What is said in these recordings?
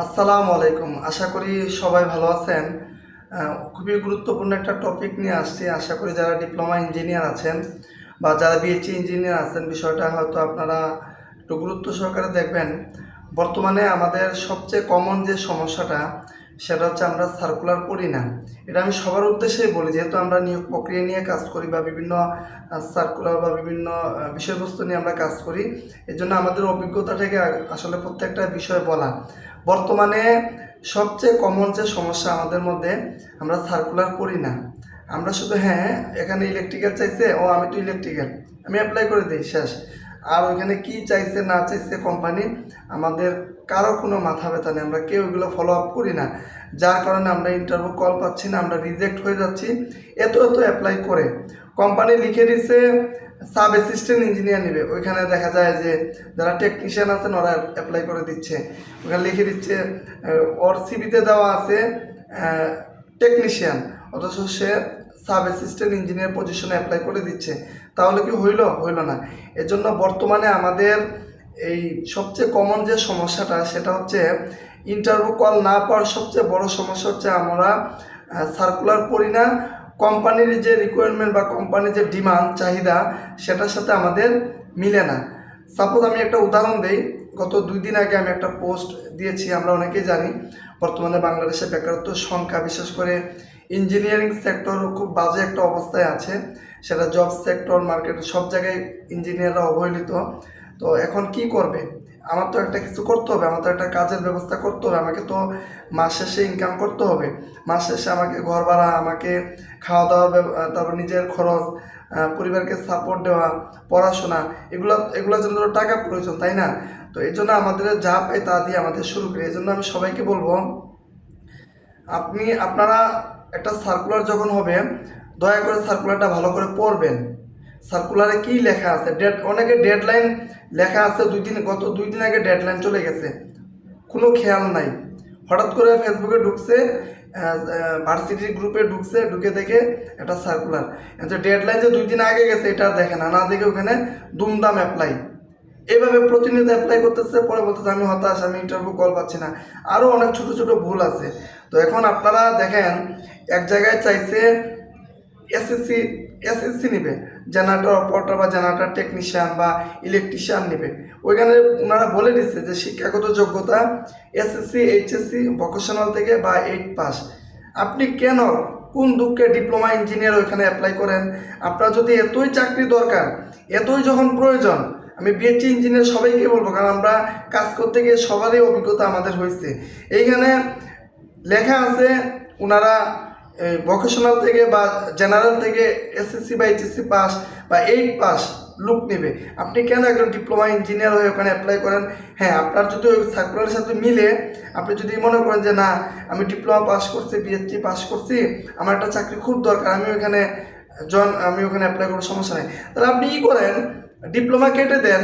আসসালামু আলাইকুম। আশা করি সবাই ভালো আছেন। খুবই গুরুত্বপূর্ণ একটা টপিক নিয়ে আসছি। আশা করি যারা ডিপ্লোমা ইঞ্জিনিয়ার আছেন বা যারা বিএসসি ইঞ্জিনিয়ার আছেন, বিষয়টা হয়তো আপনারা একটু গুরুত্ব সহকারে দেখবেন। বর্তমানে আমাদের সবচেয়ে কমন যে সমস্যাটা, সেটা হচ্ছে আমরা সার্কুলার পড়ি না। এটা আমি সবার উদ্দেশ্যেই বলি, যেহেতু আমরা নিয়োগ প্রক্রিয়া নিয়ে কাজ করি বা বিভিন্ন সার্কুলার বা বিভিন্ন বিষয়বস্তু নিয়ে আমরা কাজ করি। এর জন্য আমাদের অভিজ্ঞতা থেকে আসলে প্রত্যেকটা বিষয় বলা। বর্তমানে সবচেয়ে কমন যে সমস্যা আমাদের মধ্যে, আমরা সার্কুলার পড়ি না। আমরা শুধু হ্যাঁ, এখানে ইলেকট্রিক্যাল চাইছে, ও আমি তো ইলেকট্রিক্যাল, আমি অ্যাপ্লাই করে দিই, শেষ। আর ওইখানে কি চাইছে না চাইছে কোম্পানি, আমাদের কারো কোনো মাথা ব্যথা নেই। আমরা কেউ এগুলো ফলো আপ করি না, যার কারণে আমরা ইন্টারভিউ কল পাচ্ছি না, আমরা রিজেক্ট হয়ে যাচ্ছি। এত অ্যাপ্লাই করে কোম্পানি লিখে দিচ্ছে সাব অ্যাসিস্ট্যান্ট ইঞ্জিনিয়ার নেবে, ওইখানে দেখা যায় যে যারা টেকনিশিয়ান আছেন ওরা অ্যাপ্লাই করে দিচ্ছে, ওখানে লিখে দিচ্ছে ওর সিভিতে দেওয়া আছে টেকনিশিয়ান, অথচ সে সাব অ্যাসিস্ট্যান্ট ইঞ্জিনিয়ার পজিশনে অ্যাপ্লাই করে দিচ্ছে। তাহলে কি হইল না? এজন্য বর্তমানে আমাদের এই সবচেয়ে কমন যে সমস্যাটা, সেটা হচ্ছে ইন্টারভিউ কল না পাওয়ার সবচেয়ে বড় সমস্যা হচ্ছে আমরা সার্কুলার পড়ি না। কোম্পানির যে রিকোয়ারমেন্ট বা কোম্পানির যে ডিমান্ড চাহিদা, সেটার সাথে আমাদের মিলে না। সাপোজ আমি একটা উদাহরণ দেই। গত 2 দিন আগে আমি একটা পোস্ট দিয়েছি, আমরা অনেকেই জানি বর্তমানে বাংলাদেশে বেকারত্বের সংখ্যা, বিশেষ করে ইঞ্জিনিয়ারিং সেক্টর খুব বাজে একটা অবস্থায় আছে। সেটা জব সেক্টর, মার্কেট, সব জায়গায় ইঞ্জিনিয়াররা অবহেলিত। তো এখন কি করবে? আমার তো একটা কিছু করতে হবে, আমার তো একটা কাজের ব্যবস্থা করতে হবে, আমাকে তো মাস শেষে ইনকাম করতে হবে। মাস শেষে আমাকে ঘর ভাড়া, আমাকে খাওয়া দাওয়া, তারপর নিজের খরচ, পরিবারকে সাপোর্ট দেওয়া, পড়াশোনা, এগুলোর জন্য তো টাকা প্রয়োজন, তাই না? তো এই জন্য আমাদের যা পাই তা দিয়ে আমাদের শুরু করি। এই জন্য আমি সবাইকে বলবো, আপনারা একটা সার্কুলার যখন হবে, দয়া করে সার্কুলারটা ভালো করে পড়বেন। সার্কুলারে কি লেখা আছে, অনেকে ডেডলাইন লেখা আছে, গত 2 দিন আগে ডেডলাইন চলে গেছে, কোনো খেয়াল নাই। হঠাৎ করে ফেসবুকে ঢুকছে, ভার্সিটির গ্রুপে ঢুকে দেখে একটা সার্কুলার, ডেডলাইন যে 2 দিন আগে গেছে এটা দেখে না দেখে ওখানে দুমদাম অ্যাপ্লাই। এইভাবে প্রতিনিয়ত অ্যাপ্লাই করতেছে, পরে বলতেছে আমি হতাশ, আমি ইন্টারভিউ কল পাচ্ছি না। আরও অনেক ছোট ছোট ভুল আছে। তো এখন আপনারা দেখেন, এক জায়গায় চাইছে এসএসসি এসএসসি নেবে, জেনারেটর অপারেটর বা জেনারেটর টেকনিশিয়ান বা ইলেকট্রিশিয়ান নেবে। ওইখানে ওনারা বলে দিচ্ছে যে শিক্ষাগত যোগ্যতা এসএসসি, এইচএসসি, ভোকেশনাল থেকে বা 8 পাস। আপনি কেন, কোন দুঃখে ডিপ্লোমা ইঞ্জিনিয়ার ওইখানে অ্যাপ্লাই করেন? আপনার যদি এতই চাকরি দরকার, এতই যখন প্রয়োজন, আমি বিএসসি ইঞ্জিনিয়ার সবাইকে বলবো, কারণ আমরা কাজ করতে গিয়ে সবারই অভিজ্ঞতা আমাদের হয়েছে। এইখানে লেখা আছে ওনারা ভোকেশনাল থেকে বা জেনারেল থেকে এসএসসি বা এইচএসসি পাস বা 8 পাস লোক নেবে। আপনি কেন একজন ডিপ্লোমা ইঞ্জিনিয়ার হয়ে ওখানে অ্যাপ্লাই করেন? হ্যাঁ, আপনার যদি ওই সার্কুলারের সাথে মিলে, আপনি যদি মনে করেন যে না, আমি ডিপ্লোমা পাস করছি, বিএসসি পাস করছি, আমার একটা চাকরি খুব দরকার, আমি ওখানে অ্যাপ্লাই করবো, সমস্যা নেই। তাহলে আপনি কী করেন, ডিপ্লোমা কেটে দেন,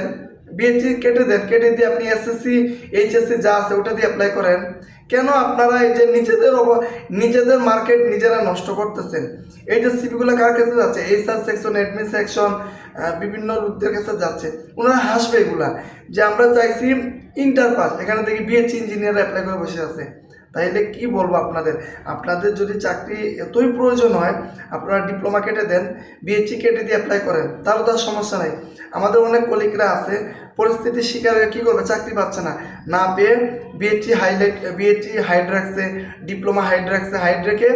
বিএসসি কেটে দেন, কেটে দিয়ে আপনি এসএসসি, এইচএসসি যা আছে ওটা দিয়ে অ্যাপ্লাই করেন। কেন আপনারা এই যে নিজেদের মার্কেট নিজেরা নষ্ট করতেছেন? এই যে সিভিগুলো কার কাছে যাচ্ছে, এইচআর সেকশন, অ্যাডমিন সেকশন, বিভিন্ন লোকদের কাছে যাচ্ছে। ওনারা হাসবে এগুলা, যে আমরা চাইছি ইন্টার পাস, এখানে দেখি বিএসসি ইঞ্জিনিয়ার অ্যাপ্লাই করে বসে আছে। তাইলে কি বলবো আপনাদের যদি চাকরি এতই প্রয়োজন হয়, আপনারা ডিপ্লোমা কেটে দেন, বিএসসি কেটে দিয়ে অ্যাপ্লাই করেন, তাহলে তো আর সমস্যা নেই। আমাদের অনেক কলিগরা আছে পরিস্থিতির শিকার হয়ে কী করবে, চাকরি পাচ্ছে না, না পেয়ে বিএসসি হাইড রাখছে, ডিপ্লোমা হাইড রাখছে, হাইড রেখে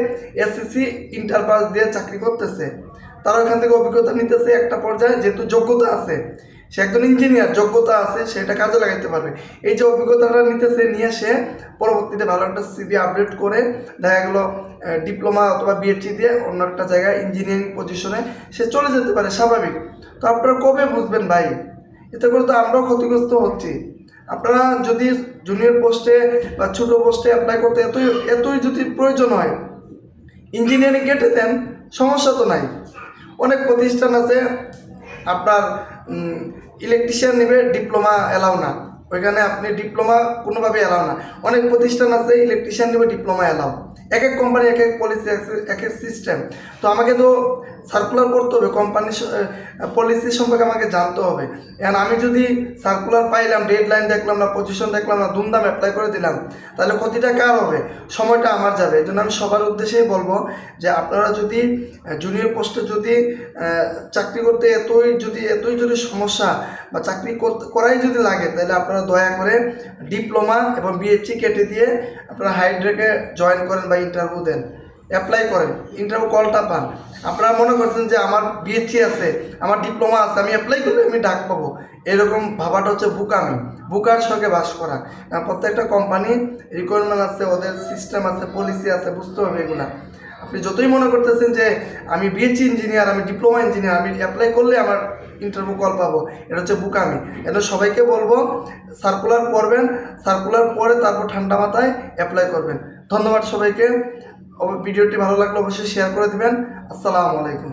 এসএসসি ইন্টার পাস দিয়ে চাকরি করতেছে। তারা ওখান থেকে অভিজ্ঞতা নিতেছে, একটা পর্যায়ে যেহেতু যোগ্যতা আছে, সে একজন ইঞ্জিনিয়ার, যোগ্যতা আছে, সেটা কাজে লাগাতে পারবে। এই যে অভিজ্ঞতাটা নিতেছে, নিয়ে সে পরবর্তীতে ভালো একটা সিভি আপডেট করে দেখা গেলো ডিপ্লোমা অথবা বিএসসি দিয়ে অন্য একটা জায়গায় ইঞ্জিনিয়ারিং পজিশনে সে চলে যেতে পারে, স্বাভাবিক। তো আপনারা কবে বুঝবেন ভাই? এতে করে তো আমরাও ক্ষতিগ্রস্ত হচ্ছি। আপনারা যদি জুনিয়র পোস্টে বা ছোটো পোস্টে অ্যাপ্লাই করতে এতই যদি প্রয়োজন হয়, ইঞ্জিনিয়ারিং কেটে দেন, সমস্যা তো নাই। অনেক প্রতিষ্ঠান আছে আপনার ইলেকট্রিশিয়ান নেবে, ডিপ্লোমা এলাও না, ওইখানে আপনি ডিপ্লোমা কোনোভাবে এলাও না। অনেক প্রতিষ্ঠান আছে ইলেকট্রিশিয়ান নেবে, ডিপ্লোমা এলাও। এক এক কোম্পানি এক এক পলিসি, এক এক সিস্টেম। তো আমাকে তো সার্কুলার করতে হবে, কোম্পানির পলিসি সম্পর্কে আমাকে জানতে হবে। এখন আমি যদি সার্কুলার পাইলাম, ডেডলাইন দেখলাম না, পজিশন দেখলাম না, দুমদাম অ্যাপ্লাই করে দিলাম, তাহলে ক্ষতিটা কার হবে? সময়টা আমার যাবে। এই জন্য আমি সবার উদ্দেশ্যেই বলবো যে আপনারা যদি জুনিয়র পোস্টে যদি চাকরি করতে এতই যদি সমস্যা বা চাকরি করাই যদি লাগে, তাহলে আপনারা দয়া করে ডিপ্লোমা এবং বিএসসি কেটে দিয়ে আপনারা হাইড্রেকে জয়েন করেন বা ইন্টারভিউ দেন, অ্যাপ্লাই করেন, ইন্টারভিউ কলটা পান। আপনারা মনে করছেন যে আমার বিএসসি আছে, আমার ডিপ্লোমা আছে, আমি অ্যাপ্লাই করলে আমি ডাক পাবো, এরকম ভাবাটা হচ্ছে বুকামি, বুকার সঙ্গে বাস করা। কারণ প্রত্যেকটা কোম্পানি রিকোয়ারমেন্ট আছে, ওদের সিস্টেম আছে, পলিসি আছে, বুঝতে হবে এগুলা। আপনি যতই মনে করতেছেন যে আমি বিএসসি ইঞ্জিনিয়ার, আমি ডিপ্লোমা ইঞ্জিনিয়ার, আমি অ্যাপ্লাই করলে আমার ইন্টারভিউ কল পাবো, এটা হচ্ছে বুকামি। এটা সবাইকে বলবো সার্কুলার পড়বেন, সার্কুলার পরে তারপর ঠান্ডা মাথায় অ্যাপ্লাই করবেন। ধন্যবাদ সবাইকে। ভিডিওটি ভালো লাগলে অবশ্যই শেয়ার করে দিবেন। আসসালামু আলাইকুম।